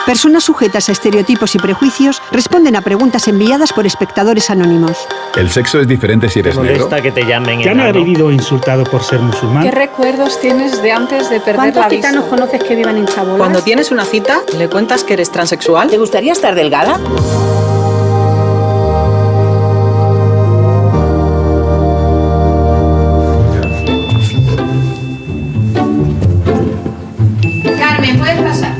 Personas sujetas a estereotipos y prejuicios responden a preguntas enviadas por espectadores anónimos. ¿El sexo es diferente si eres negro? ¿Te molesta que te llamen ¿Ya no has vivido insultado por ser musulmán? ¿Qué recuerdos tienes de antes de perder la vista? ¿Cuántos gitanos conoces que vivan en chabolas? Cuando tienes una cita, ¿le cuentas que eres transexual? ¿Te gustaría estar delgada? Carmen, ¿puedes pasar?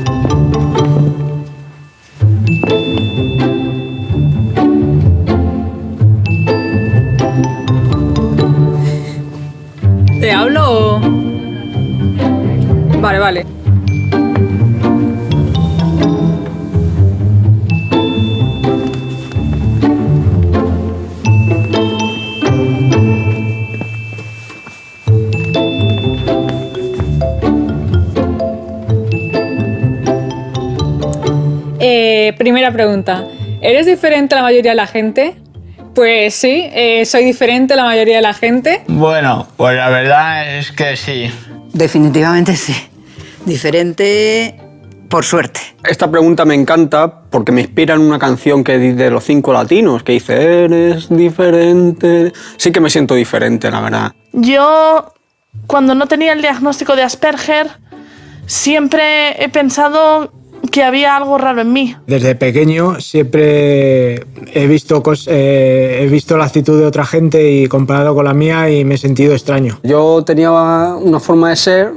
¿Te hablo o...? Vale. Primera pregunta. ¿Eres diferente a la mayoría de la gente? Pues sí, soy diferente a la mayoría de la gente. Bueno, pues la verdad es que sí. Definitivamente sí. Diferente por suerte. Esta pregunta me encanta porque me inspira en una canción que dice de los 5 latinos, que dice, eres diferente. Sí que me siento diferente, la verdad. Yo, cuando no tenía el diagnóstico de Asperger, siempre he pensado que había algo raro en mí. Desde pequeño siempre he visto la actitud de otra gente y comparado con la mía y me he sentido extraño. Yo tenía una forma de ser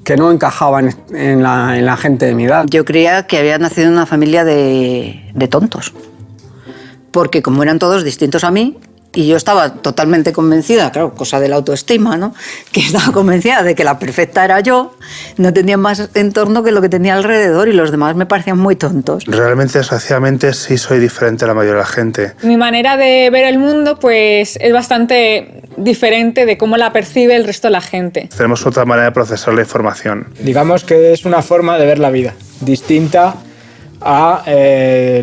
que no encajaba en la gente de mi edad. Yo creía que había nacido en una familia de tontos, porque como eran todos distintos a mí, y yo estaba totalmente convencida, claro, cosa de la autoestima, ¿no? Que estaba convencida de que la perfecta era yo, no tenía más entorno que lo que tenía alrededor y los demás me parecían muy tontos. Realmente, desgraciadamente, sí soy diferente a la mayoría de la gente. Mi manera de ver el mundo pues, es bastante diferente de cómo la percibe el resto de la gente. Tenemos otra manera de procesar la información. Digamos que es una forma de ver la vida, distinta a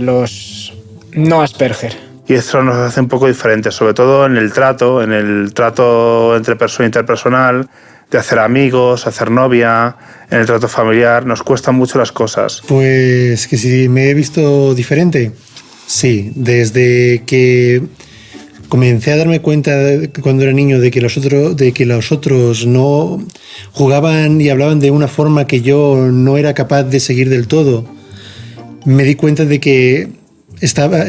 los no Asperger. Y esto nos hace un poco diferentes, sobre todo en el trato entre persona interpersonal, de hacer amigos, hacer novia, en el trato familiar, nos cuestan mucho las cosas. Pues que si me he visto diferente, sí, desde que comencé a darme cuenta cuando era niño de que los otros no jugaban y hablaban de una forma que yo no era capaz de seguir del todo, me di cuenta de que estaba,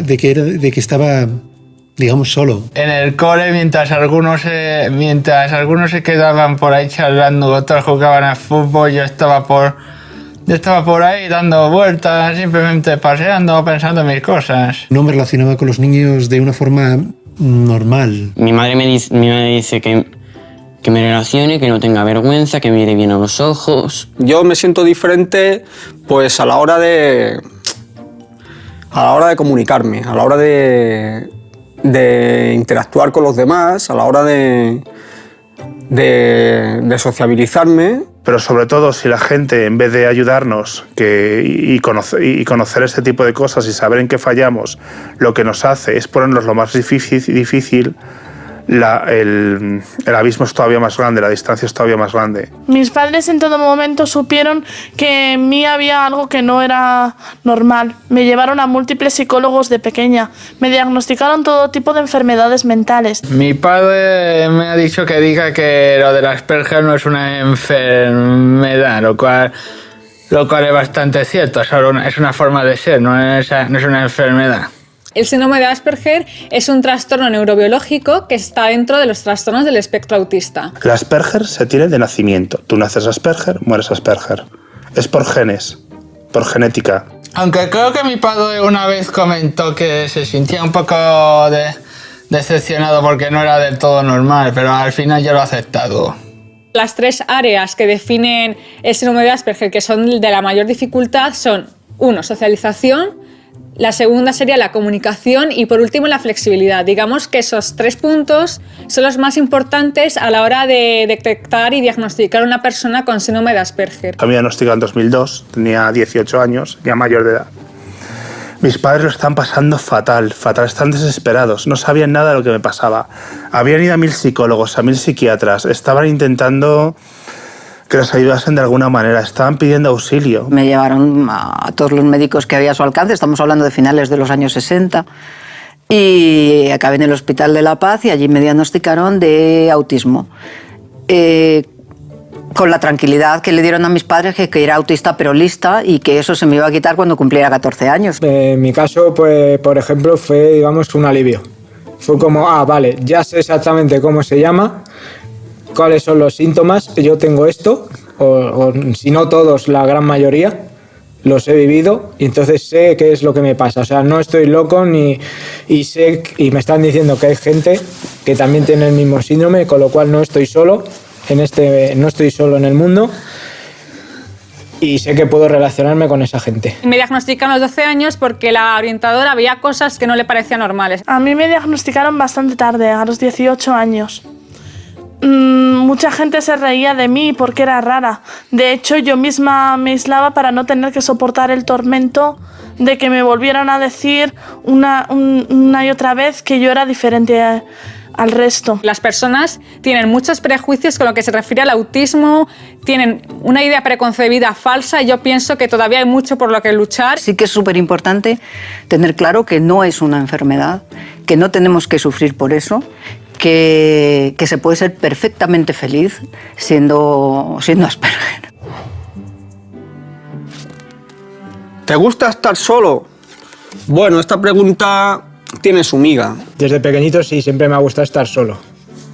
digamos, solo. En el cole, mientras algunos se quedaban por ahí charlando, otros jugaban al fútbol, yo estaba por ahí dando vueltas, simplemente paseando, pensando en mis cosas. No me relacionaba con los niños de una forma normal. Mi madre me dice que me relacione, que no tenga vergüenza, que mire bien a los ojos. Yo me siento diferente pues a la hora de comunicarme, a la hora de interactuar con los demás, a la hora de sociabilizarme. Pero sobre todo, si la gente, en vez de ayudarnos y conocer este tipo de cosas y saber en qué fallamos, lo que nos hace es ponernos lo más difícil, el abismo es todavía más grande, la distancia es todavía más grande. Mis padres en todo momento supieron que en mí había algo que no era normal. Me llevaron a múltiples psicólogos de pequeña. Me diagnosticaron todo tipo de enfermedades mentales. Mi padre me ha dicho que diga que lo del Asperger no es una enfermedad, lo cual es bastante cierto. Es una forma de ser, no es una enfermedad. El síndrome de Asperger es un trastorno neurobiológico que está dentro de los trastornos del espectro autista. El Asperger se tiene de nacimiento. Tú naces Asperger, mueres Asperger. Es por genes, por genética. Aunque creo que mi padre una vez comentó que se sentía un poco decepcionado porque no era del todo normal, pero al final ya lo ha aceptado. Las tres áreas que definen el síndrome de Asperger, que son de la mayor dificultad, son 1, socialización, la segunda sería la comunicación y por último la flexibilidad. Digamos que esos 3 puntos son los más importantes a la hora de detectar y diagnosticar a una persona con síndrome de Asperger. A mí me diagnosticaron en 2002, tenía 18 años, ya mayor de edad. Mis padres lo están pasando fatal, están desesperados, no sabían nada de lo que me pasaba. Habían ido a 1000 psicólogos, a 1000 psiquiatras, estaban intentando que les ayudasen de alguna manera, estaban pidiendo auxilio. Me llevaron a todos los médicos que había a su alcance, estamos hablando de finales de los años 60, y acabé en el Hospital de La Paz y allí me diagnosticaron de autismo. Con la tranquilidad que le dieron a mis padres que era autista pero lista y que eso se me iba a quitar cuando cumpliera 14 años. En mi caso, pues, por ejemplo, fue, digamos, un alivio. Fue como, vale, ya sé exactamente cómo se llama, cuáles son los síntomas, yo tengo esto, o si no todos, la gran mayoría, los he vivido y entonces sé qué es lo que me pasa. O sea, no estoy loco y sé, y me están diciendo que hay gente que también tiene el mismo síndrome, con lo cual no estoy solo. No estoy solo en el mundo y sé que puedo relacionarme con esa gente. Me diagnosticaron a los 12 años porque la orientadora veía cosas que no le parecían normales. A mí me diagnosticaron bastante tarde, a los 18 años. Mucha gente se reía de mí porque era rara. De hecho, yo misma me aislaba para no tener que soportar el tormento de que me volvieran a decir una y otra vez que yo era diferente al resto. Las personas tienen muchos prejuicios con lo que se refiere al autismo, tienen una idea preconcebida falsa y yo pienso que todavía hay mucho por lo que luchar. Sí que es súper importante tener claro que no es una enfermedad, que no tenemos que sufrir por eso, que se puede ser perfectamente feliz siendo Asperger. ¿Te gusta estar solo? Bueno, esta pregunta tiene su miga. Desde pequeñito sí, siempre me ha gustado estar solo.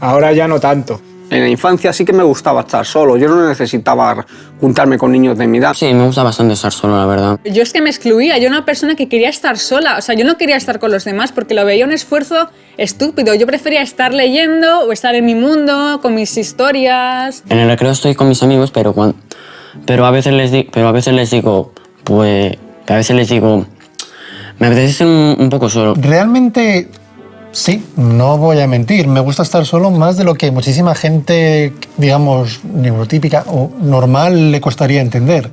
Ahora ya no tanto. En la infancia sí que me gustaba estar solo. Yo no necesitaba juntarme con niños de mi edad. Sí, me gusta bastante estar solo, la verdad. Yo es que me excluía, yo era una persona que quería estar sola. O sea, yo no quería estar con los demás porque lo veía un esfuerzo estúpido. Yo prefería estar leyendo o estar en mi mundo, con mis historias. En el recreo estoy con mis amigos, pero a veces les digo, me apetece ser un poco solo. Realmente, sí, no voy a mentir. Me gusta estar solo más de lo que muchísima gente, digamos, neurotípica o normal le costaría entender.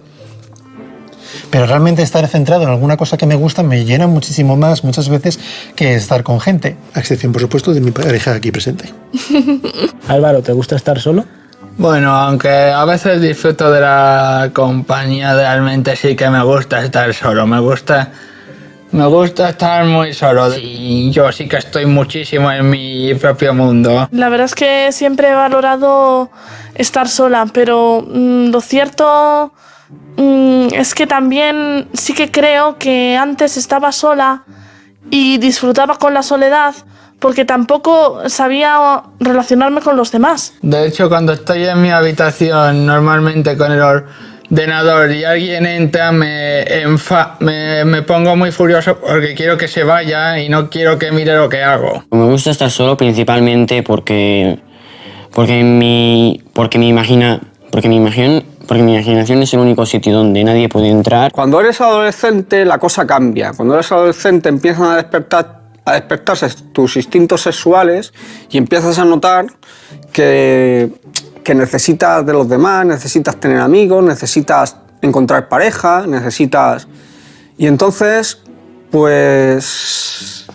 Pero realmente estar centrado en alguna cosa que me gusta me llena muchísimo más muchas veces que estar con gente. A excepción, por supuesto, de mi pareja aquí presente. Álvaro, ¿te gusta estar solo? Bueno, aunque a veces disfruto de la compañía, realmente sí que me gusta estar solo. Me gusta estar muy solo y yo sí que estoy muchísimo en mi propio mundo. La verdad es que siempre he valorado estar sola, pero lo cierto es que también sí que creo que antes estaba sola y disfrutaba con la soledad porque tampoco sabía relacionarme con los demás. De hecho, cuando estoy en mi habitación normalmente con el ordenador y alguien entra, me pongo muy furioso porque quiero que se vaya y no quiero que mire lo que hago. Me gusta estar solo principalmente porque mi imaginación es el único sitio donde nadie puede entrar. Cuando eres adolescente la cosa cambia. Cuando eres adolescente empiezan a despertarse tus instintos sexuales y empiezas a notar que necesitas de los demás, necesitas tener amigos, necesitas encontrar pareja, Y entonces, pues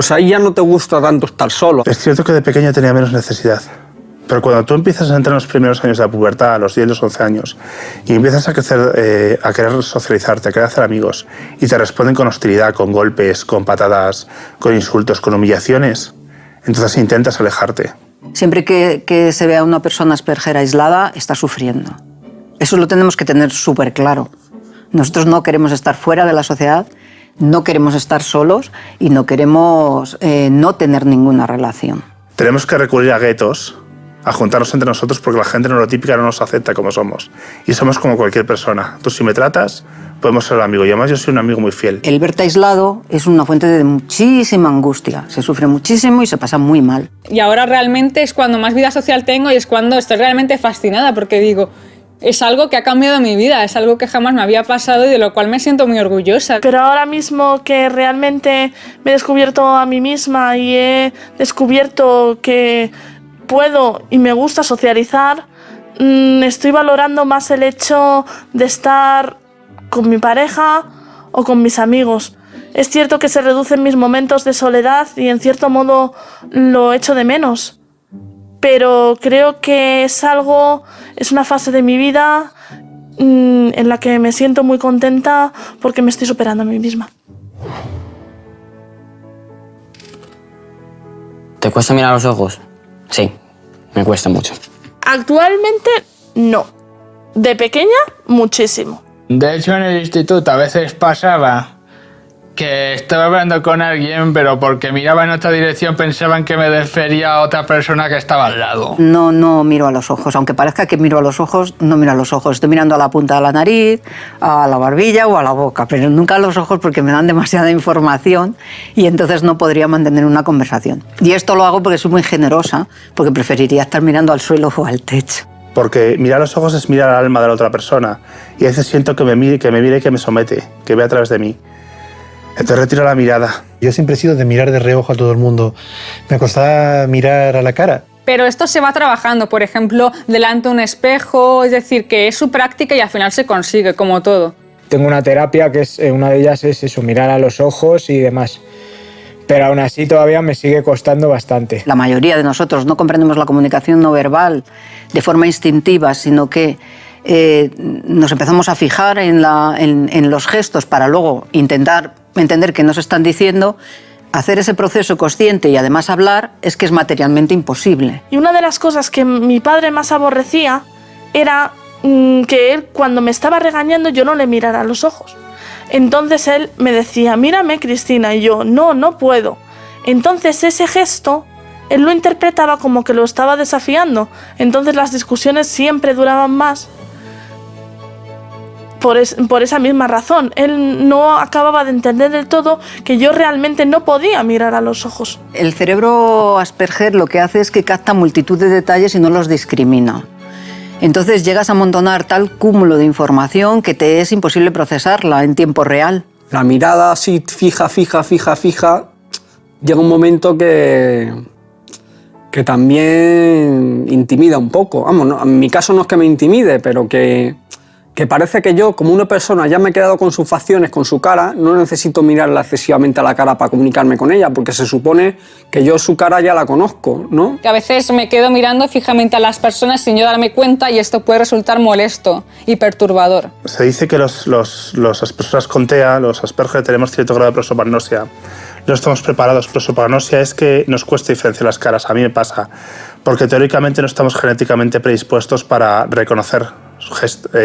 ahí ya no te gusta tanto estar solo. Es cierto que de pequeño tenía menos necesidad. Pero cuando tú empiezas a entrar en los primeros años de la pubertad, a los 10, los 11 años, y empiezas a crecer, a querer socializarte, a querer hacer amigos, y te responden con hostilidad, con golpes, con patadas, con insultos, con humillaciones, entonces intentas alejarte. Siempre que se vea a una persona Asperger aislada, está sufriendo. Eso lo tenemos que tener súper claro. Nosotros no queremos estar fuera de la sociedad, no queremos estar solos y no queremos no tener ninguna relación. Tenemos que recurrir a guetos, a juntarnos entre nosotros porque la gente neurotípica no nos acepta como somos. Y somos como cualquier persona. Tú si me tratas, podemos ser amigos. Y además yo soy un amigo muy fiel. El verte aislado es una fuente de muchísima angustia. Se sufre muchísimo y se pasa muy mal. Y ahora realmente es cuando más vida social tengo y es cuando estoy realmente fascinada porque digo, es algo que ha cambiado mi vida, es algo que jamás me había pasado y de lo cual me siento muy orgullosa. Pero ahora mismo que realmente me he descubierto a mí misma y he descubierto que puedo y me gusta socializar, estoy valorando más el hecho de estar con mi pareja o con mis amigos. Es cierto que se reducen mis momentos de soledad y en cierto modo lo echo de menos, pero creo que es una fase de mi vida en la que me siento muy contenta porque me estoy superando a mí misma. ¿Te cuesta mirar a los ojos? Sí, me cuesta mucho. Actualmente no. De pequeña, muchísimo. De hecho, en el instituto a veces pasaba que estaba hablando con alguien, pero porque miraba en otra dirección pensaban que me refería a otra persona que estaba al lado. No miro a los ojos. Aunque parezca que miro a los ojos, no miro a los ojos. Estoy mirando a la punta de la nariz, a la barbilla o a la boca, pero nunca a los ojos porque me dan demasiada información y entonces no podría mantener una conversación. Y esto lo hago porque soy muy generosa, porque preferiría estar mirando al suelo o al techo. Porque mirar a los ojos es mirar al alma de la otra persona. Y a veces siento que me mire y que me somete, que ve a través de mí. Entonces retiro la mirada. Yo siempre he sido de mirar de reojo a todo el mundo. Me costaba mirar a la cara. Pero esto se va trabajando, por ejemplo, delante de un espejo, es decir, que es su práctica y al final se consigue, como todo. Tengo una terapia que una de ellas es eso, mirar a los ojos y demás. Pero aún así todavía me sigue costando bastante. La mayoría de nosotros no comprendemos la comunicación no verbal de forma instintiva, sino que nos empezamos a fijar en los gestos para luego intentar entender qué nos están diciendo. Hacer ese proceso consciente y además hablar es que es materialmente imposible. Y una de las cosas que mi padre más aborrecía era que él, cuando me estaba regañando, yo no le mirara a los ojos. Entonces él me decía, mírame, Cristina, y yo, no puedo. Entonces ese gesto, él lo interpretaba como que lo estaba desafiando. Entonces las discusiones siempre duraban más por esa misma razón. Él no acababa de entender del todo que yo realmente no podía mirar a los ojos. El cerebro Asperger lo que hace es que capta multitud de detalles y no los discrimina. Entonces llegas a amontonar tal cúmulo de información que te es imposible procesarla en tiempo real. La mirada así fija, llega un momento que también intimida un poco. Vamos, no, en mi caso no es que me intimide, pero que parece que yo, como una persona, ya me he quedado con sus facciones, con su cara, no necesito mirarla excesivamente a la cara para comunicarme con ella, porque se supone que yo su cara ya la conozco, ¿no? Que a veces me quedo mirando fijamente a las personas sin yo darme cuenta y esto puede resultar molesto y perturbador. Se dice que las personas con TEA, los Asperger, tenemos cierto grado de prosopagnosia. No estamos preparados. Prosopagnosia es que nos cuesta diferenciar las caras. A mí me pasa, porque teóricamente no estamos genéticamente predispuestos para reconocer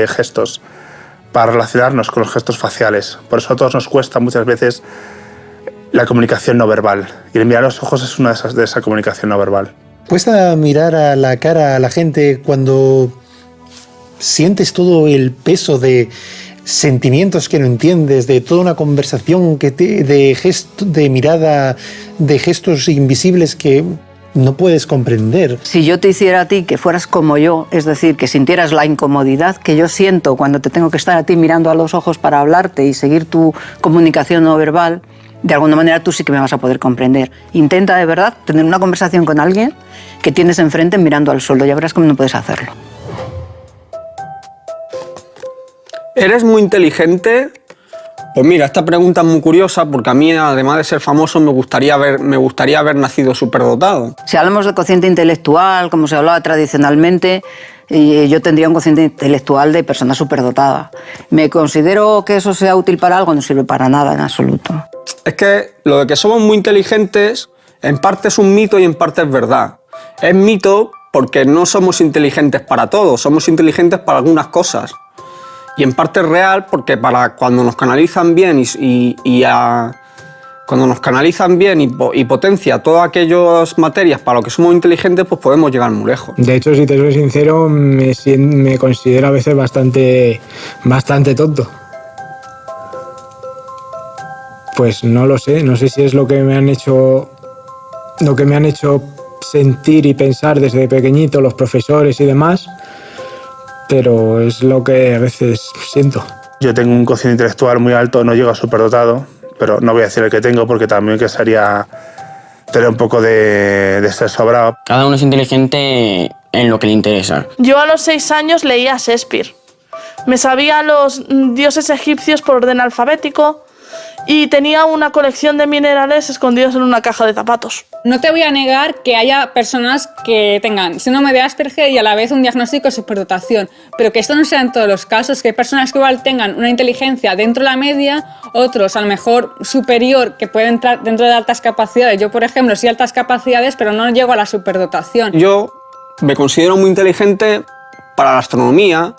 gestos, para relacionarnos con los gestos faciales. Por eso a todos nos cuesta muchas veces la comunicación no verbal. Y el mirar a los ojos es una de esa comunicación no verbal. ¿Cuesta mirar a la cara a la gente cuando sientes todo el peso de sentimientos que no entiendes, de toda una conversación de mirada, de gestos invisibles que no puedes comprender? Si yo te hiciera a ti que fueras como yo, es decir, que sintieras la incomodidad que yo siento cuando te tengo que estar a ti mirando a los ojos para hablarte y seguir tu comunicación no verbal, de alguna manera tú sí que me vas a poder comprender. Intenta de verdad tener una conversación con alguien que tienes enfrente mirando al suelo, ya verás cómo no puedes hacerlo. ¿Eres muy inteligente? Pues mira, esta pregunta es muy curiosa porque a mí, además de ser famoso, me gustaría haber nacido superdotado. Si hablamos de cociente intelectual, como se hablaba tradicionalmente, yo tendría un cociente intelectual de persona superdotada. ¿Me considero que eso sea útil para algo? No sirve para nada en absoluto. Es que lo de que somos muy inteligentes, en parte es un mito y en parte es verdad. Es mito porque no somos inteligentes para todo, somos inteligentes para algunas cosas. Y en parte es real porque para cuando nos canalizan bien cuando nos canalizan bien y potencia todas aquellas materias para lo que somos inteligentes, pues podemos llegar muy lejos. De hecho, si te soy sincero, me considero a veces bastante tonto. Pues no lo sé, no sé si es lo que me han hecho sentir y pensar desde pequeñito los profesores y demás, pero es lo que a veces siento. Yo tengo un cociente intelectual muy alto, no llego a superdotado, pero no voy a decir el que tengo porque también que sería tener un poco de ser sobrado. Cada uno es inteligente en lo que le interesa. Yo a los 6 años leía Shakespeare. Me sabía los dioses egipcios por orden alfabético y tenía una colección de minerales escondidos en una caja de zapatos. No te voy a negar que haya personas que tengan síndrome de Asperger y a la vez un diagnóstico de superdotación, pero que esto no sea en todos los casos, que hay personas que igual tengan una inteligencia dentro de la media, otros a lo mejor superior, que pueden entrar dentro de altas capacidades. Yo, por ejemplo, sí altas capacidades, pero no llego a la superdotación. Yo me considero muy inteligente para la astronomía,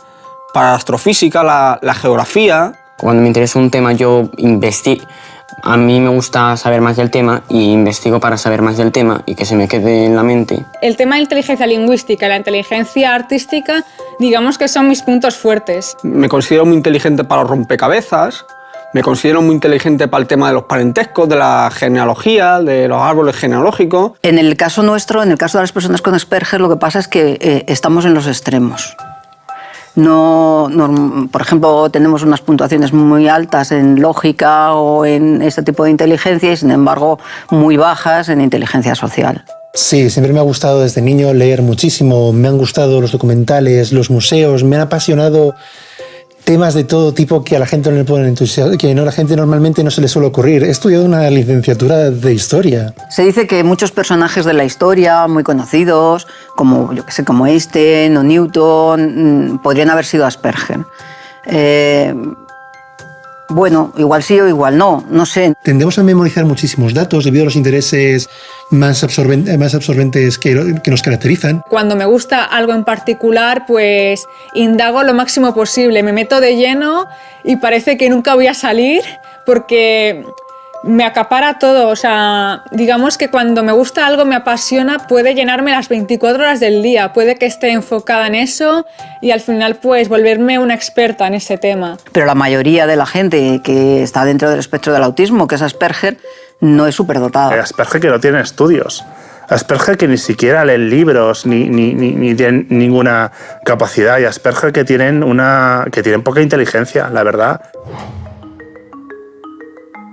para la astrofísica, la geografía. Cuando me interesa un tema, yo investigo. A mí me gusta saber más del tema y investigo para saber más del tema y que se me quede en la mente. El tema de inteligencia lingüística y la inteligencia artística, digamos que son mis puntos fuertes. Me considero muy inteligente para los rompecabezas, me considero muy inteligente para el tema de los parentescos, de la genealogía, de los árboles genealógicos. En el caso nuestro, en el caso de las personas con Asperger, lo que pasa es que estamos en los extremos. Por ejemplo, tenemos unas puntuaciones muy altas en lógica o en este tipo de inteligencia y, sin embargo, muy bajas en inteligencia social. Sí, siempre me ha gustado desde niño leer muchísimo, me han gustado los documentales, los museos, me han apasionado temas de todo tipo que a la gente no le pueden entusiasmar, que la gente normalmente no se le suele ocurrir. He estudiado una licenciatura de historia. Se dice que muchos personajes de la historia, muy conocidos, como, yo que sé, como Einstein o Newton, podrían haber sido Asperger. Bueno, igual sí o igual no, no sé. Tendemos a memorizar muchísimos datos debido a los intereses más absorbentes que nos caracterizan. Cuando me gusta algo en particular, pues indago lo máximo posible, me meto de lleno y parece que nunca voy a salir porque me acapara todo. O sea, digamos que cuando me gusta algo, me apasiona, puede llenarme las 24 horas del día, puede que esté enfocada en eso y al final pues volverme una experta en ese tema. Pero la mayoría de la gente que está dentro del espectro del autismo, que es Asperger, no es superdotada. Asperger que no tiene estudios. Asperger que ni siquiera leen libros ni tienen ninguna capacidad. Y Asperger que tienen poca inteligencia, la verdad.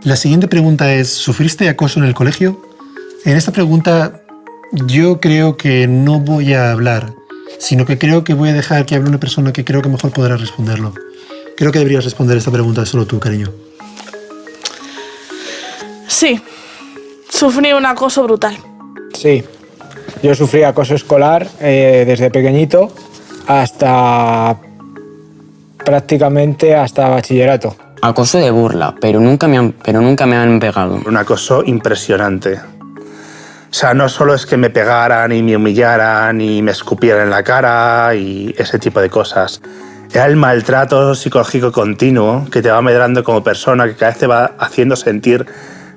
La siguiente pregunta es, ¿sufriste acoso en el colegio? En esta pregunta yo creo que no voy a hablar, sino que creo que voy a dejar que hable una persona que creo que mejor podrá responderlo. Creo que deberías responder esta pregunta solo tú, cariño. Sí, sufrí un acoso brutal. Sí, yo sufrí acoso escolar desde pequeñito prácticamente hasta bachillerato. Acoso de burla, pero nunca me han pegado. Un acoso impresionante. O sea, no solo es que me pegaran y me humillaran y me escupieran en la cara y ese tipo de cosas. Era el maltrato psicológico continuo que te va medrando como persona, que cada vez te va haciendo sentir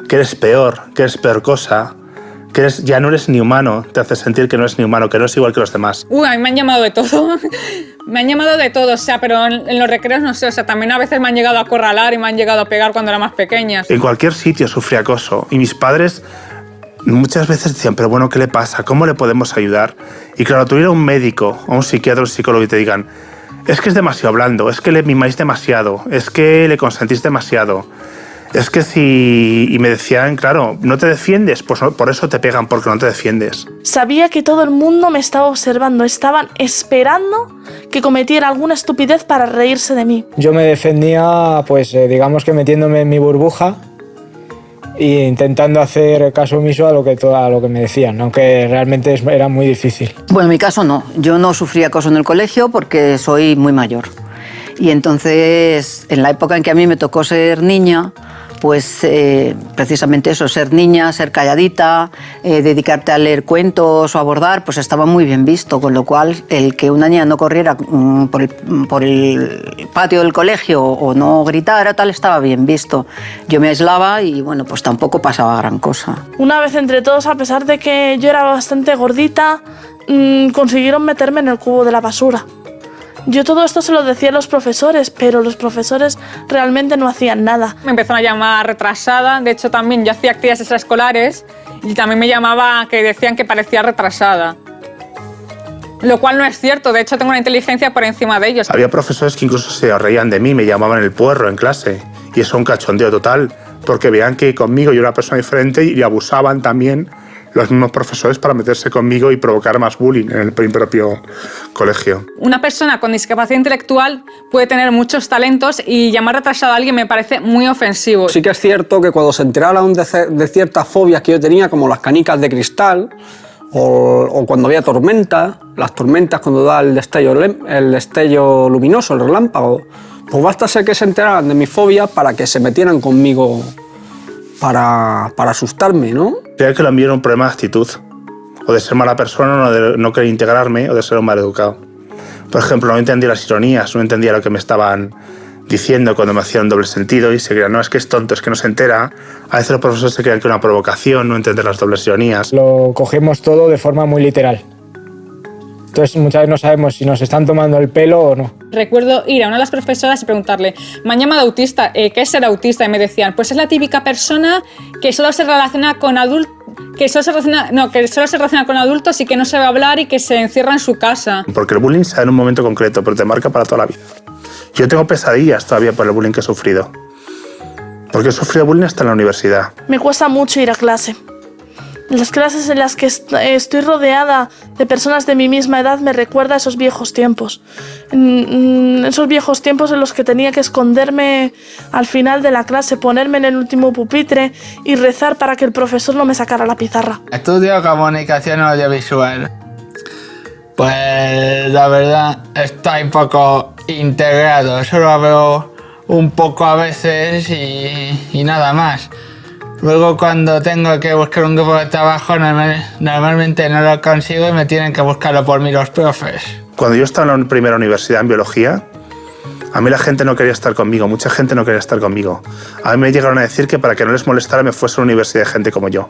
que eres peor cosa, que ya no eres ni humano, te hace sentir que no eres ni humano, que no es igual que los demás. A mí me han llamado de todo. Me han llamado de todo, o sea, pero en los recreos no sé, o sea, también a veces me han llegado a acorralar y me han llegado a pegar cuando era más pequeña. En cualquier sitio sufrí acoso y mis padres muchas veces decían, pero bueno, ¿qué le pasa? ¿Cómo le podemos ayudar? Y claro, tú ir a un médico, a un psiquiatra o un psicólogo y te digan, es que es demasiado blando, es que le mimáis demasiado, es que le consentís demasiado. Es que y me decían, claro, no te defiendes, pues por eso te pegan, porque no te defiendes. Sabía que todo el mundo me estaba observando, estaban esperando que cometiera alguna estupidez para reírse de mí. Yo me defendía, pues digamos que metiéndome en mi burbuja e intentando hacer caso omiso a lo que me decían, aunque realmente era muy difícil. Bueno, en mi caso no, yo no sufrí acoso en el colegio porque soy muy mayor. Y entonces, en la época en que a mí me tocó ser niña, pues precisamente eso, ser niña, ser calladita, dedicarte a leer cuentos o a bordar, pues estaba muy bien visto, con lo cual el que una niña no corriera por el patio del colegio o no gritara, tal, estaba bien visto. Yo me aislaba y bueno, pues tampoco pasaba gran cosa. Una vez entre todos, a pesar de que yo era bastante gordita, consiguieron meterme en el cubo de la basura. Yo todo esto se lo decía a los profesores, pero los profesores realmente no hacían nada. Me empezaron a llamar retrasada, de hecho también yo hacía actividades extraescolares y también me llamaba que decían que parecía retrasada. Lo cual no es cierto, de hecho tengo una inteligencia por encima de ellos. Había profesores que incluso se reían de mí, me llamaban el puerro en clase y eso es un cachondeo total, porque veían que conmigo yo era una persona diferente y abusaban también los mismos profesores para meterse conmigo y provocar más bullying en el propio colegio. Una persona con discapacidad intelectual puede tener muchos talentos y llamar retrasado a alguien me parece muy ofensivo. Sí que es cierto que cuando se enteraron de ciertas fobias que yo tenía, como las canicas de cristal, o cuando había tormenta, las tormentas cuando da el destello luminoso, el relámpago, pues basta ser que se enteraran de mi fobia para que se metieran conmigo para asustarme, ¿no? Creo que lo mío era un problema de actitud, o de ser mala persona, o de no querer integrarme, o de ser un mal educado. Por ejemplo, no entendía las ironías, no entendía lo que me estaban diciendo cuando me hacían doble sentido y se creían, no, es que es tonto, es que no se entera. A veces los profesores se creían que era una provocación, no entender las dobles ironías. Lo cogemos todo de forma muy literal. Entonces muchas veces no sabemos si nos están tomando el pelo o no. Recuerdo ir a una de las profesoras y preguntarle, me han llamado autista, ¿qué es ser autista? Y me decían, pues es la típica persona que solo se relaciona con adultos, que solo se relaciona con adultos y que no sabe hablar y que se encierra en su casa. Porque el bullying se da en un momento concreto, pero te marca para toda la vida. Yo tengo pesadillas todavía por el bullying que he sufrido. Porque he sufrido bullying hasta en la universidad. Me cuesta mucho ir a clase. Las clases en las que estoy rodeada de personas de mi misma edad me recuerda a esos viejos tiempos. Esos viejos tiempos en los que tenía que esconderme al final de la clase, ponerme en el último pupitre y rezar para que el profesor no me sacara la pizarra. Estudio comunicación audiovisual. Pues la verdad está un poco integrado, solo veo un poco a veces y nada más. Luego cuando tengo que buscar un grupo de trabajo normalmente no lo consigo y me tienen que buscarlo por mí los profes. Cuando yo estaba en la primera universidad en biología, a mí la gente no quería estar conmigo, mucha gente no quería estar conmigo. A mí me llegaron a decir que para que no les molestara me fuese a una universidad de gente como yo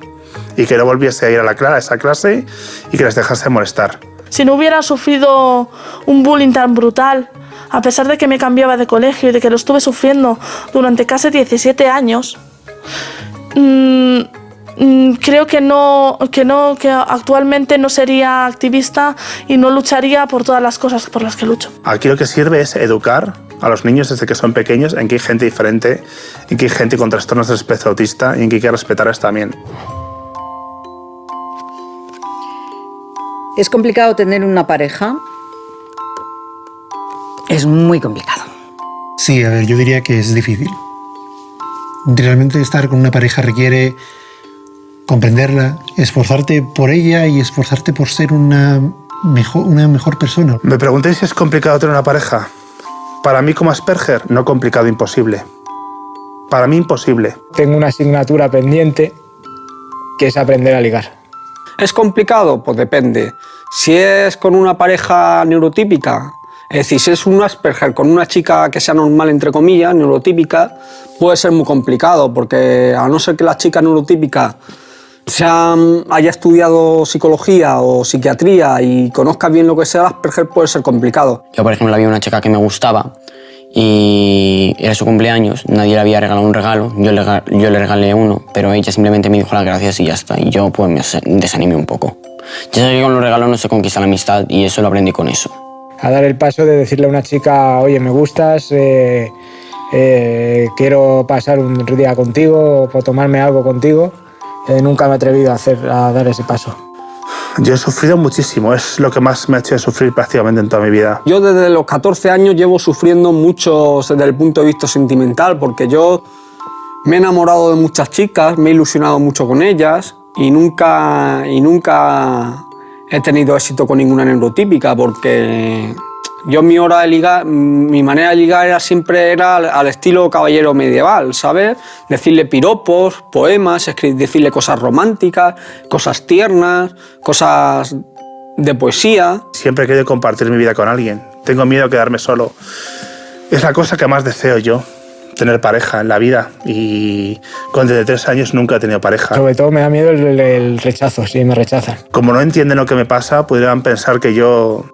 y que no volviese a ir a esa clase y que les dejase molestar. Si no hubiera sufrido un bullying tan brutal, a pesar de que me cambiaba de colegio y de que lo estuve sufriendo durante casi 17 años, creo que actualmente no sería activista y no lucharía por todas las cosas por las que lucho. Aquí lo que sirve es educar a los niños desde que son pequeños en que hay gente diferente, en que hay gente con trastornos del espectro autista y en que hay que respetarles también. ¿Es complicado tener una pareja? Es muy complicado. Sí, a ver, yo diría que es difícil. Realmente estar con una pareja requiere comprenderla, esforzarte por ella y esforzarte por ser una mejor persona. Me preguntéis si es complicado tener una pareja. Para mí como Asperger, no complicado, imposible. Para mí imposible. Tengo una asignatura pendiente que es aprender a ligar. ¿Es complicado? Pues depende. Si es con una pareja neurotípica, es decir, si es un Asperger con una chica que sea normal, entre comillas, neurotípica, puede ser muy complicado, porque a no ser que la chica neurotípica haya estudiado psicología o psiquiatría y conozca bien lo que sea el Asperger, puede ser complicado. Yo, por ejemplo, había una chica que me gustaba y era su cumpleaños, nadie le había regalado un regalo, yo le regalé uno, pero ella simplemente me dijo las gracias y ya está, y yo pues me desanimé un poco. Ya sé que con los regalos no se conquista la amistad y eso lo aprendí con eso. A dar el paso de decirle a una chica, oye, me gustas, quiero pasar un día contigo o tomarme algo contigo, nunca me he atrevido a dar ese paso. Yo he sufrido muchísimo, es lo que más me ha hecho sufrir prácticamente en toda mi vida. Yo desde los 14 años llevo sufriendo mucho desde el punto de vista sentimental, porque yo me he enamorado de muchas chicas, me he ilusionado mucho con ellas y nunca he tenido éxito con ninguna neurotípica, porque yo mi manera de ligar siempre era al estilo caballero medieval, ¿sabes? Decirle piropos, poemas, decirle cosas románticas, cosas tiernas, cosas de poesía. Siempre he querido compartir mi vida con alguien. Tengo miedo a quedarme solo. Es la cosa que más deseo yo, tener pareja en la vida. Y con 33 años nunca he tenido pareja. Sobre todo me da miedo el rechazo, si me rechazan. Como no entienden lo que me pasa, podrían pensar que yo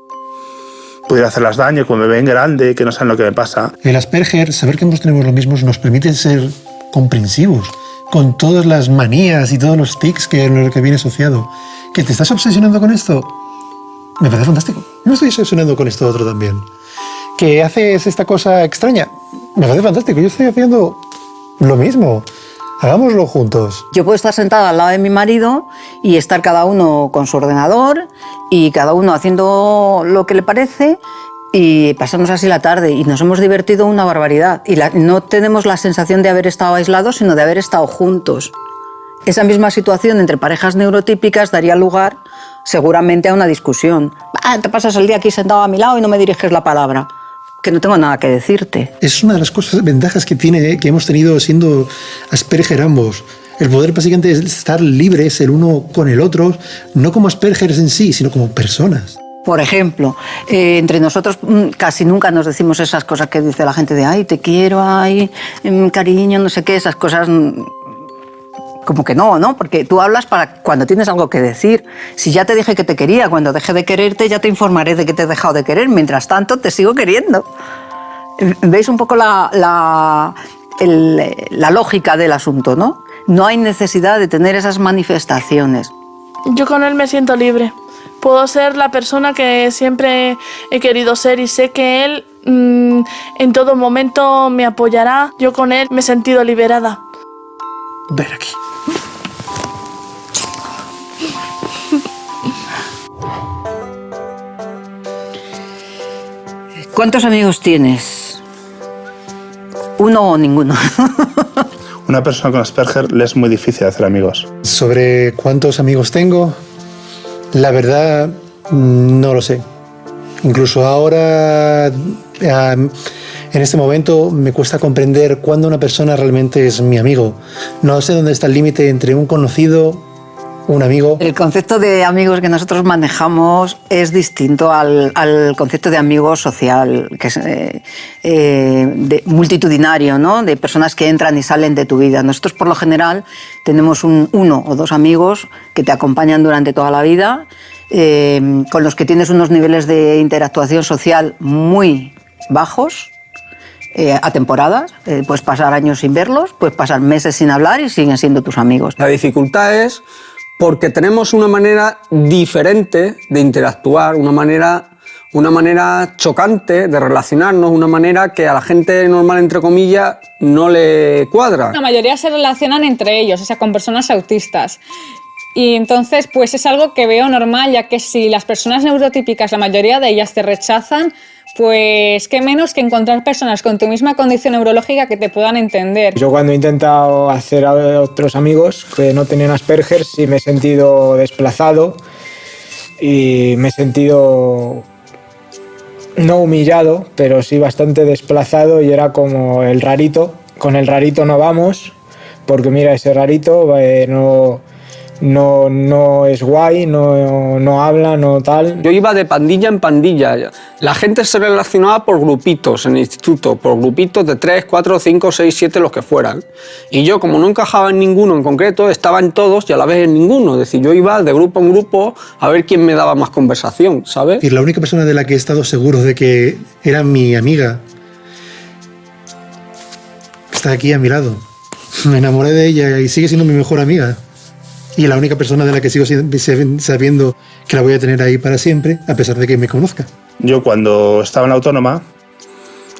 pudiera hacerlas daño, que me ven grande, que no saben lo que me pasa. El Asperger, saber que ambos tenemos lo mismo, nos permite ser comprensivos con todas las manías y todos los tics que viene asociado. ¿Que te estás obsesionando con esto? Me parece fantástico. No estoy obsesionando con esto otro también. ¿Que haces esta cosa extraña? Me parece fantástico. Yo estoy haciendo lo mismo. Hagámoslo juntos. Yo puedo estar sentada al lado de mi marido y estar cada uno con su ordenador y cada uno haciendo lo que le parece y pasamos así la tarde y nos hemos divertido una barbaridad. Y no tenemos la sensación de haber estado aislados, sino de haber estado juntos. Esa misma situación entre parejas neurotípicas daría lugar seguramente a una discusión. Te pasas el día aquí sentado a mi lado y no me diriges la palabra, que no tengo nada que decirte. Es una de las ventajas que hemos tenido siendo Asperger ambos. El poder básicamente estar libres el uno con el otro, no como Aspergers en sí, sino como personas. Por ejemplo, entre nosotros casi nunca nos decimos esas cosas que dice la gente de ay, te quiero, ay, cariño, no sé qué, esas cosas como que no, porque tú hablas para cuando tienes algo que decir. Si ya te dije que te quería, cuando deje de quererte ya te informaré de que te he dejado de querer, mientras tanto te sigo queriendo. ¿Veis un poco la lógica del asunto, no? No hay necesidad de tener esas manifestaciones. Yo con él me siento libre. Puedo ser la persona que siempre he querido ser y sé que él en todo momento me apoyará. Yo con él me he sentido liberada. Ven aquí. ¿Cuántos amigos tienes? ¿Uno o ninguno? Una persona con Asperger le es muy difícil hacer amigos. Sobre cuántos amigos tengo, la verdad no lo sé. Incluso ahora, en este momento, me cuesta comprender cuándo una persona realmente es mi amigo. No sé dónde está el límite entre un conocido, un amigo. El concepto de amigos que nosotros manejamos es distinto al concepto de amigo social, que es multitudinario, ¿no? De personas que entran y salen de tu vida. Nosotros, por lo general, tenemos uno o dos amigos que te acompañan durante toda la vida, con los que tienes unos niveles de interactuación social muy bajos, a temporadas. Puedes pasar años sin verlos, puedes pasar meses sin hablar y siguen siendo tus amigos. La dificultad es porque tenemos una manera diferente de interactuar, una manera chocante de relacionarnos, una manera que a la gente normal, entre comillas, no le cuadra. La mayoría se relacionan entre ellos, o sea, con personas autistas. Y entonces, pues es algo que veo normal, ya que si las personas neurotípicas, la mayoría de ellas te rechazan, pues qué menos que encontrar personas con tu misma condición neurológica que te puedan entender. Yo cuando he intentado hacer a otros amigos que no tenían Asperger, sí me he sentido desplazado y me he sentido no humillado, pero sí bastante desplazado y era como el rarito. Con el rarito no vamos, porque mira, ese rarito no es guay, no habla, no tal. Yo iba de pandilla en pandilla. La gente se relacionaba por grupitos en el instituto, por grupitos de 3, 4, 5, 6, 7, los que fueran. Y yo, como no encajaba en ninguno en concreto, estaba en todos y a la vez en ninguno. Es decir, yo iba de grupo en grupo a ver quién me daba más conversación, ¿sabes? Y la única persona de la que he estado seguro de que era mi amiga está aquí a mi lado. Me enamoré de ella y sigue siendo mi mejor amiga. Y la única persona de la que sigo sabiendo que la voy a tener ahí para siempre, a pesar de que me conozca. Yo cuando estaba en la autónoma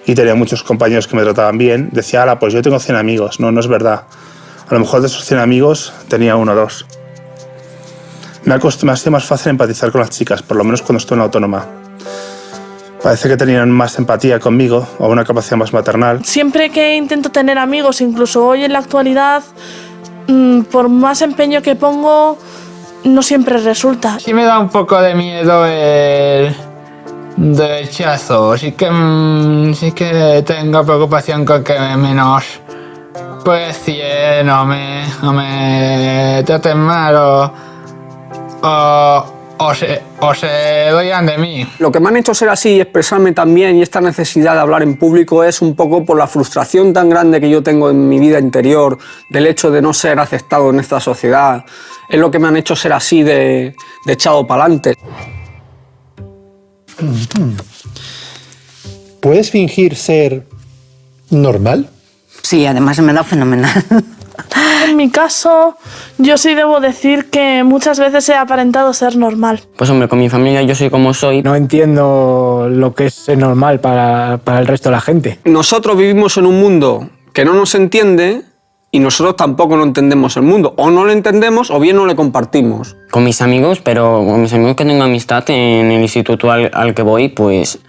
y tenía muchos compañeros que me trataban bien, decía, ala, pues yo tengo 100 amigos. No, no es verdad. A lo mejor de esos 100 amigos tenía 1 o 2. Me ha sido más fácil empatizar con las chicas, por lo menos cuando estuve en la autónoma. Parece que tenían más empatía conmigo o una capacidad más maternal. Siempre que intento tener amigos, incluso hoy en la actualidad, por más empeño que pongo, no siempre resulta. Sí me da un poco de miedo el rechazo. Sí que tengo preocupación con que menos, pues si no me traten mal o se doyan de mí. Lo que me han hecho ser así y expresarme también y esta necesidad de hablar en público es un poco por la frustración tan grande que yo tengo en mi vida interior del hecho de no ser aceptado en esta sociedad. Es lo que me han hecho ser así de echado para adelante. ¿Puedes fingir ser normal? Sí, además se me da fenomenal. En mi caso, yo sí debo decir que muchas veces he aparentado ser normal. Pues hombre, con mi familia yo soy como soy. No entiendo lo que es ser normal para el resto de la gente. Nosotros vivimos en un mundo que no nos entiende y nosotros tampoco no entendemos el mundo. O no lo entendemos o bien no le compartimos. Con mis amigos, pero con mis amigos que tengo amistad en el instituto al que voy, pues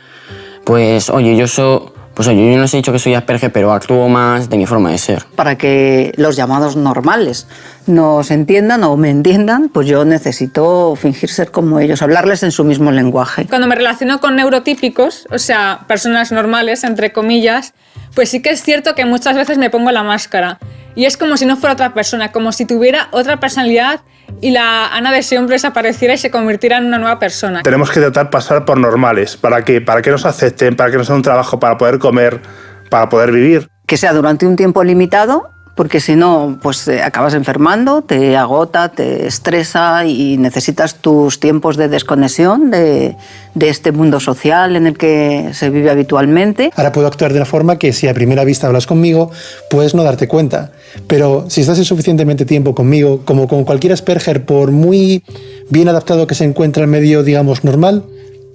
oye, yo no os he dicho que soy Asperger, pero actúo más de mi forma de ser. Para que los llamados normales nos entiendan o me entiendan, pues yo necesito fingir ser como ellos, hablarles en su mismo lenguaje. Cuando me relaciono con neurotípicos, o sea, personas normales, entre comillas, pues sí que es cierto que muchas veces me pongo la máscara. Y es como si no fuera otra persona, como si tuviera otra personalidad y la Ana de siempre desapareciera y se convirtiera en una nueva persona. Tenemos que tratar pasar por normales, para que nos acepten, para que nos den un trabajo, para poder comer, para poder vivir. Que sea durante un tiempo limitado, porque si no, pues acabas enfermando, te agota, te estresa y necesitas tus tiempos de desconexión de este mundo social en el que se vive habitualmente. Ahora puedo actuar de una forma que si a primera vista hablas conmigo, puedes no darte cuenta. Pero si estás suficientemente tiempo conmigo, como con cualquier Asperger, por muy bien adaptado que se encuentre al medio, digamos, normal,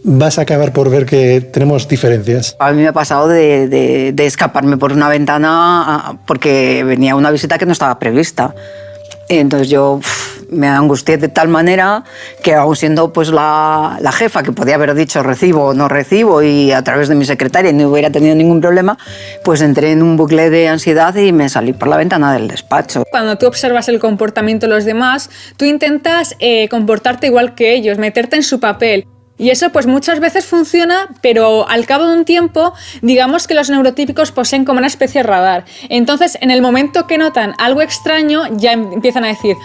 vas a acabar por ver que tenemos diferencias. A mí me ha pasado de escaparme por una ventana porque venía una visita que no estaba prevista. Entonces yo me angustié de tal manera que, aun siendo pues la jefa, que podía haber dicho recibo o no recibo, y a través de mi secretaria no hubiera tenido ningún problema, pues entré en un bucle de ansiedad y me salí por la ventana del despacho. Cuando tú observas el comportamiento de los demás, tú intentas comportarte igual que ellos, meterte en su papel. Y eso pues muchas veces funciona, pero al cabo de un tiempo, digamos que los neurotípicos poseen como una especie de radar. Entonces, en el momento que notan algo extraño, ya empiezan a decir,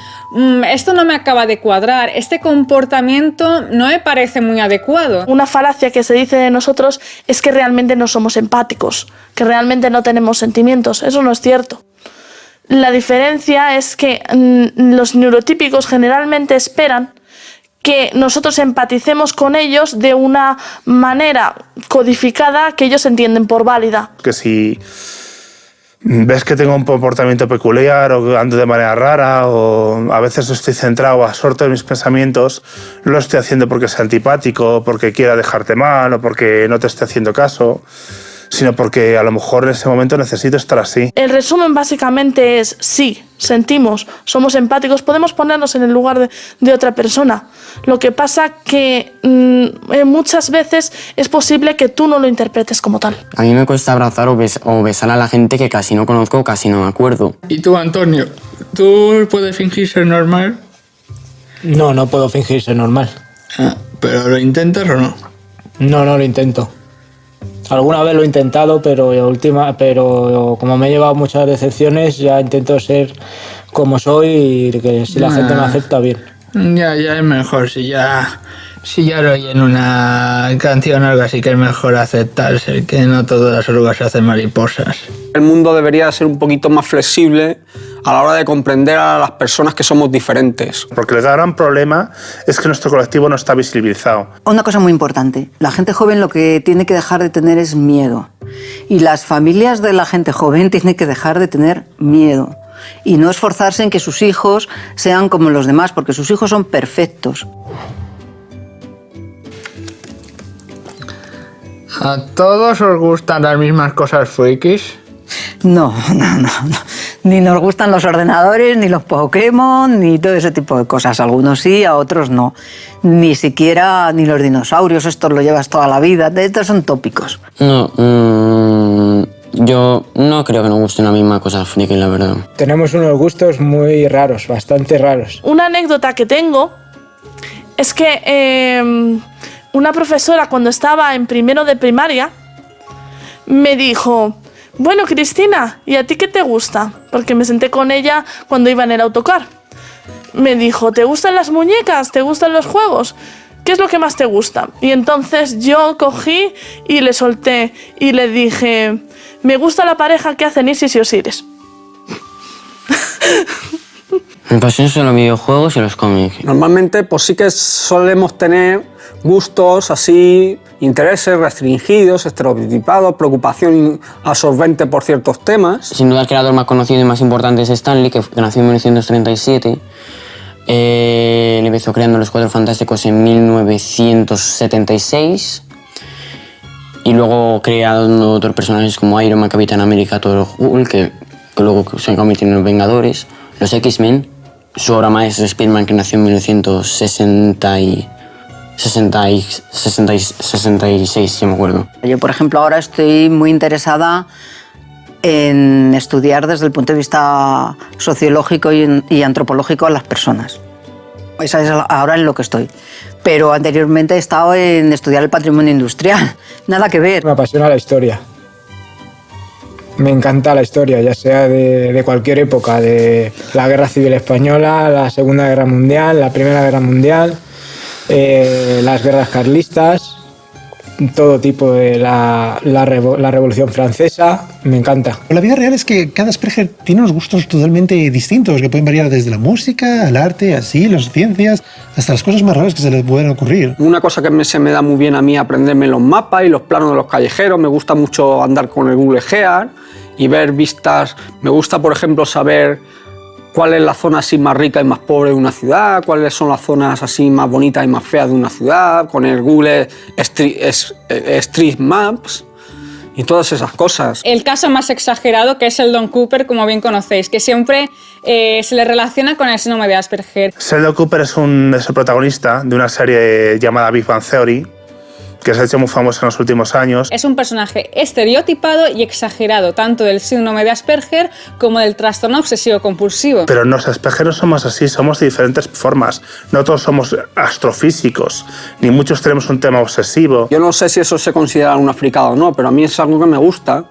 esto no me acaba de cuadrar, este comportamiento no me parece muy adecuado. Una falacia que se dice de nosotros es que realmente no somos empáticos, que realmente no tenemos sentimientos. Eso no es cierto. La diferencia es que los neurotípicos generalmente esperan que nosotros empaticemos con ellos de una manera codificada que ellos entienden por válida. Que si ves que tengo un comportamiento peculiar o ando de manera rara o a veces estoy centrado, absorto en mis pensamientos, lo estoy haciendo porque sea antipático, porque quiera dejarte mal o porque no te esté haciendo caso, sino porque a lo mejor en ese momento necesito estar así. El resumen básicamente es, sí, sentimos, somos empáticos, podemos ponernos en el lugar de otra persona. Lo que pasa que muchas veces es posible que tú no lo interpretes como tal. A mí me cuesta abrazar o besar a la gente que casi no conozco o casi no me acuerdo. ¿Y tú, Antonio? ¿Tú puedes fingir ser normal? No puedo fingir ser normal. ¿Pero lo intentas o no? No lo intento. Alguna vez lo he intentado, pero como me he llevado muchas decepciones, ya intento ser como soy y que si la gente me acepta, bien. Ya es mejor, si ya lo oí en una canción o algo así, que es mejor aceptarse, que no todas las orugas se hacen mariposas. El mundo debería ser un poquito más flexible a la hora de comprender a las personas que somos diferentes. Porque el gran problema es que nuestro colectivo no está visibilizado. Una cosa muy importante, la gente joven lo que tiene que dejar de tener es miedo. Y las familias de la gente joven tienen que dejar de tener miedo. Y no esforzarse en que sus hijos sean como los demás, porque sus hijos son perfectos. ¿A todos os gustan las mismas cosas frikis? No. Ni nos gustan los ordenadores, ni los Pokémon, ni todo ese tipo de cosas. Algunos sí, a otros no. Ni siquiera ni los dinosaurios, estos lo llevas toda la vida. Estos son tópicos. No, yo no creo que nos guste una misma cosa friki, la verdad. Tenemos unos gustos muy raros, bastante raros. Una anécdota que tengo es que una profesora, cuando estaba en primero de primaria, me dijo: bueno, Cristina, ¿y a ti qué te gusta? Porque me senté con ella cuando iba en el autocar. Me dijo: ¿te gustan las muñecas? ¿Te gustan los juegos? ¿Qué es lo que más te gusta? Y entonces yo cogí y le solté y le dije: me gusta la pareja que hacen Isis y Osiris. Me pasan solo los videojuegos y los cómics. Normalmente pues sí que solemos tener gustos así, intereses restringidos, estereotipados, preocupación absorbente por ciertos temas. Sin duda el creador más conocido y más importante es Stan Lee, que nació en 1937. Él empezó creando los Cuatro Fantásticos en 1976 y luego creando otros personajes como Iron Man, Capitán América, Thor, Hulk, que que luego se convirtieron en los Vengadores. Los X-Men, su obra maestra es Spider-Man, que nació en 1966, si me acuerdo. Yo, por ejemplo, ahora estoy muy interesada en estudiar desde el punto de vista sociológico y antropológico a las personas. Esa es ahora en lo que estoy. Pero anteriormente he estado en estudiar el patrimonio industrial. Nada que ver. Me apasiona la historia. Me encanta la historia, ya sea de cualquier época, de la Guerra Civil Española, la Segunda Guerra Mundial, la Primera Guerra Mundial, las guerras carlistas, todo tipo de la Revolución Francesa, me encanta. La vida real es que cada Asperger tiene unos gustos totalmente distintos, que pueden variar desde la música, al arte, así, las ciencias, hasta las cosas más raras que se les pueden ocurrir. Una cosa que se me da muy bien a mí, aprenderme los mapas y los planos de los callejeros. Me gusta mucho andar con el Google Earth y ver vistas. Me gusta, por ejemplo, saber cuál es la zona así más rica y más pobre de una ciudad, cuáles son las zonas así más bonitas y más feas de una ciudad, con el Google Street Maps y todas esas cosas. El caso más exagerado, que es el Don Cooper, como bien conocéis, que siempre se le relaciona con el síndrome de Asperger. Sheldon Cooper es el protagonista de una serie llamada Big Bang Theory, que se ha hecho muy famosa en los últimos años. Es un personaje estereotipado y exagerado, tanto del síndrome de Asperger como del trastorno obsesivo-compulsivo. Pero los Asperger no somos así, somos de diferentes formas. No todos somos astrofísicos, ni muchos tenemos un tema obsesivo. Yo no sé si eso se considera una fricada o no, pero a mí es algo que me gusta.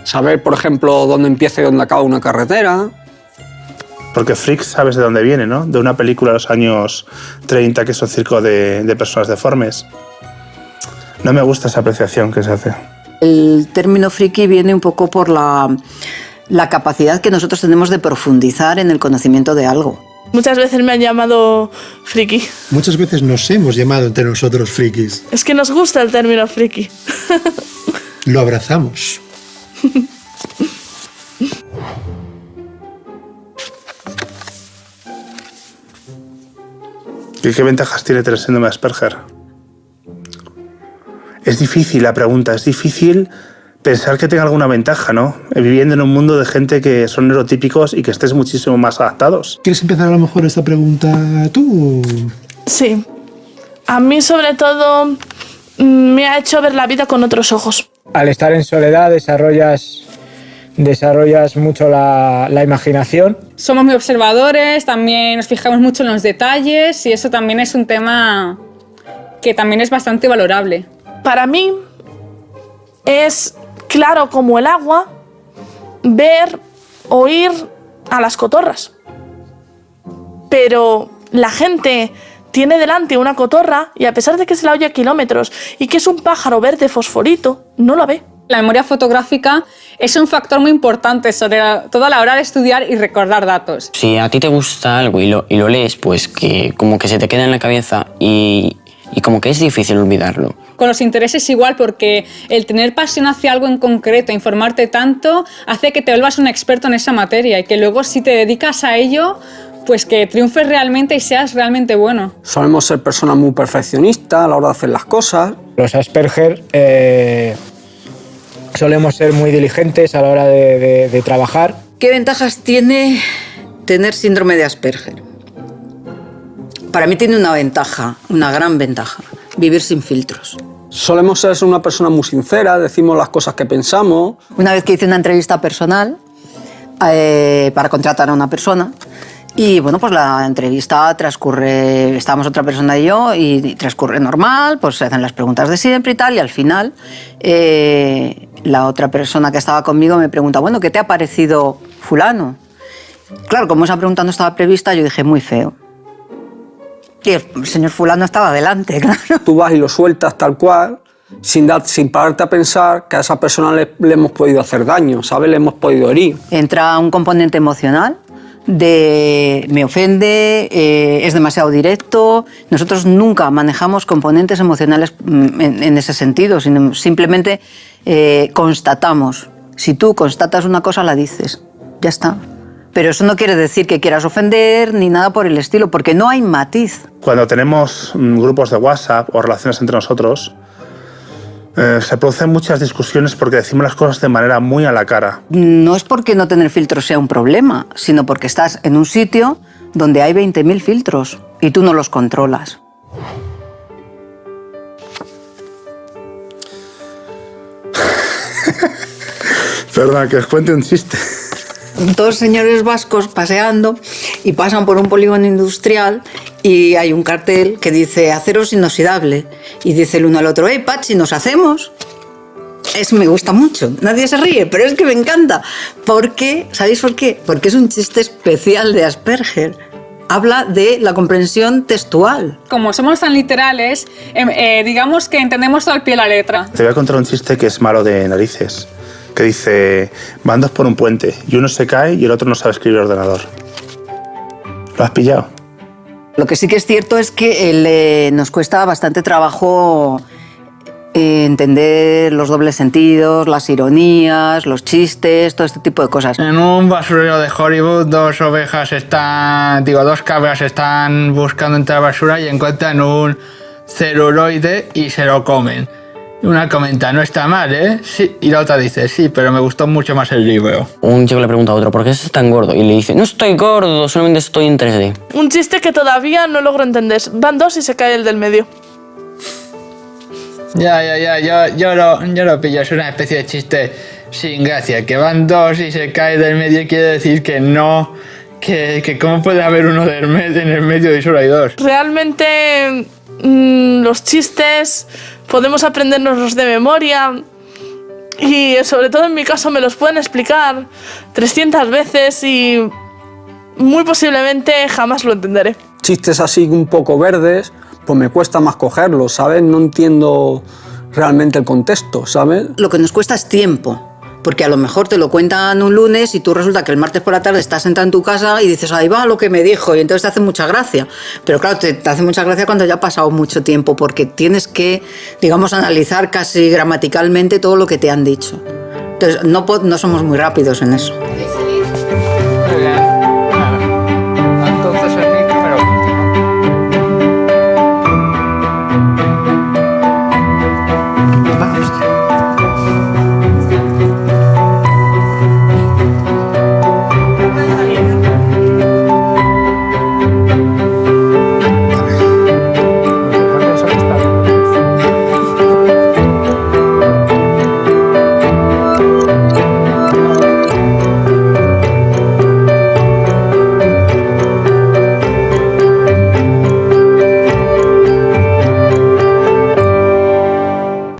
Saber, por ejemplo, dónde empieza y dónde acaba una carretera. Porque Freak sabes de dónde viene, ¿no? De una película de los años 30 que es un circo de personas deformes. No me gusta esa apreciación que se hace. El término friki viene un poco por la capacidad que nosotros tenemos de profundizar en el conocimiento de algo. Muchas veces me han llamado friki. Muchas veces nos hemos llamado entre nosotros frikis. Es que nos gusta el término friki. Lo abrazamos. ¿Y qué ventajas tiene tener síndrome de Asperger? Es difícil la pregunta, es difícil pensar que tenga alguna ventaja, ¿no? Viviendo en un mundo de gente que son neurotípicos y que estés muchísimo más adaptados. ¿Quieres empezar a lo mejor esta pregunta tú? Sí. A mí, sobre todo, me ha hecho ver la vida con otros ojos. Al estar en soledad desarrollas mucho la imaginación. Somos muy observadores, también nos fijamos mucho en los detalles y eso también es un tema que también es bastante valorable. Para mí es claro como el agua ver, oír a las cotorras. Pero la gente tiene delante una cotorra y a pesar de que se la oye a kilómetros y que es un pájaro verde fosforito, no la ve. La memoria fotográfica es un factor muy importante sobre todo a la hora de estudiar y recordar datos. Si a ti te gusta algo y lo lees, pues que como que se te queda en la cabeza y como que es difícil olvidarlo. Con los intereses igual, porque el tener pasión hacia algo en concreto, informarte tanto, hace que te vuelvas un experto en esa materia y que luego si te dedicas a ello, pues que triunfes realmente y seas realmente bueno. Solemos ser personas muy perfeccionistas a la hora de hacer las cosas. Los Asperger solemos ser muy diligentes a la hora de trabajar. ¿Qué ventajas tiene tener síndrome de Asperger? Para mí tiene una ventaja, una gran ventaja, vivir sin filtros. Solemos ser una persona muy sincera, decimos las cosas que pensamos. Una vez que hice una entrevista personal para contratar a una persona, y bueno, pues la entrevista transcurre, estábamos otra persona y yo, y transcurre normal, pues se hacen las preguntas de siempre y tal, y al final la otra persona que estaba conmigo me pregunta, bueno, ¿qué te ha parecido fulano? Claro, como esa pregunta no estaba prevista, yo dije, muy feo. Y el señor fulano estaba delante, claro. Tú vas y lo sueltas tal cual, sin pararte a pensar que a esa persona le hemos podido hacer daño, ¿sabes? Le hemos podido herir. Entra un componente emocional de me ofende, es demasiado directo. Nosotros nunca manejamos componentes emocionales en ese sentido, sino simplemente constatamos. Si tú constatas una cosa, la dices. Ya está. Pero eso no quiere decir que quieras ofender ni nada por el estilo, porque no hay matiz. Cuando tenemos grupos de WhatsApp o relaciones entre nosotros, Se producen muchas discusiones porque decimos las cosas de manera muy a la cara. No es porque no tener filtros sea un problema, sino porque estás en un sitio donde hay 20.000 filtros y tú no los controlas. Perdona, que os cuente un chiste. Dos señores vascos paseando y pasan por un polígono industrial y hay un cartel que dice aceros inoxidable y dice el uno al otro, Pachi, ¿nos hacemos? Eso me gusta mucho, nadie se ríe, pero es que me encanta. Porque, ¿sabéis por qué? Porque es un chiste especial de Asperger. Habla de la comprensión textual. Como somos tan literales, digamos que entendemos todo al pie de la letra. Te voy a contar un chiste que es malo de narices, que dice, van dos por un puente y uno se cae y el otro no sabe escribir ordenador. ¿Lo has pillado? Lo que sí que es cierto es que nos cuesta bastante trabajo entender los dobles sentidos, las ironías, los chistes, todo este tipo de cosas. En un basurero de Hollywood, dos cabras están buscando entre la basura y encuentran un celuloide y se lo comen. Una comenta, no está mal, ¿eh? Sí. Y la otra dice, sí, pero me gustó mucho más el libro. Un chico le pregunta a otro, ¿por qué estás tan gordo? Y le dice, no estoy gordo, solamente estoy en 3D. Un chiste que todavía no logro entender. Van dos y se cae el del medio. Yo lo pillo, es una especie de chiste sin gracia. Que van dos y se cae del medio quiere decir que no, que cómo puede haber uno en el medio y solo hay dos. Realmente los chistes podemos aprendernos de memoria y sobre todo en mi caso me los pueden explicar 300 veces y muy posiblemente jamás lo entenderé. Chistes así un poco verdes, pues me cuesta más cogerlos, ¿sabes? No entiendo realmente el contexto, ¿sabes? Lo que nos cuesta es tiempo. Porque a lo mejor te lo cuentan un lunes y tú resulta que el martes por la tarde estás sentado en tu casa y dices, ahí va lo que me dijo, y entonces te hace mucha gracia. Pero claro, te hace mucha gracia cuando ya ha pasado mucho tiempo, porque tienes que, digamos, analizar casi gramaticalmente todo lo que te han dicho. Entonces, no somos muy rápidos en eso.